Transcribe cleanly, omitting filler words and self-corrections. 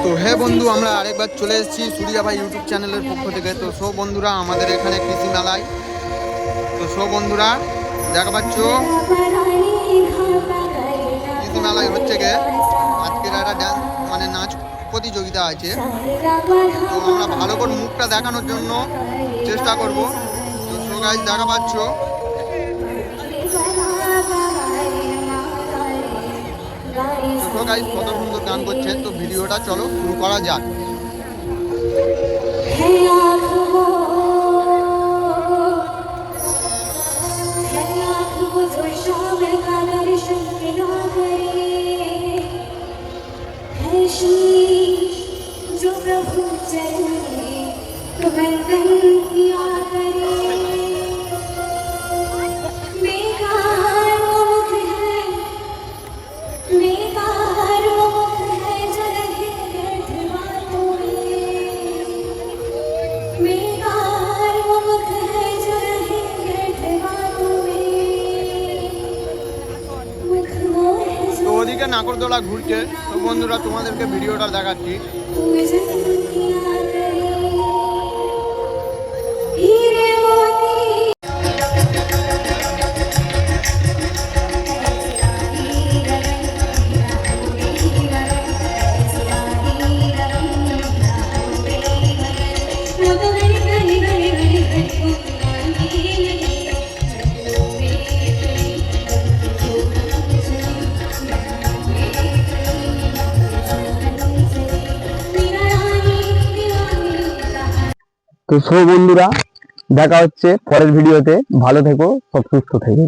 তো হে বন্ধু, আমরা আরেকবার চলে এসেছি সূর্যা ভাই ইউটিউব চ্যানেলের পক্ষ থেকে। তো সব বন্ধুরা আমাদের এখানে কৃষি মেলায়, তো সব বন্ধুরা দেখা পাচ্ছ কৃষি মেলায় হচ্ছে গে আজকের একটা ড্যান্স মানে নাচ প্রতিযোগিতা আছে। তো আমরা ভালো করে মুখটা দেখানোর জন্য চেষ্টা করব। তো সো গাইস দেখা পাচ্ছ তো গাইস কত সুন্দর গান করছে। তো ভিডিওটা চলো শুরু করা যাক। जो प्रभु चले तो बंधन किया करे बेकार वो मुख है बेकार वो मुख है जो रहे व्यर्थ बातों में बेकार वो मुख है जो रहे व्यर्थ बातों में मुख वो है তো ওদিকে নাগরদোলা ঘুরছে। তো বন্ধুরা তোমাদেরকে ভিডিওটা দেখাচ্ছি। তো সব বন্ধুরা দেখা হচ্ছে পরের ভিডিওতে। ভালো থেকো, সব সুস্থ থেকো।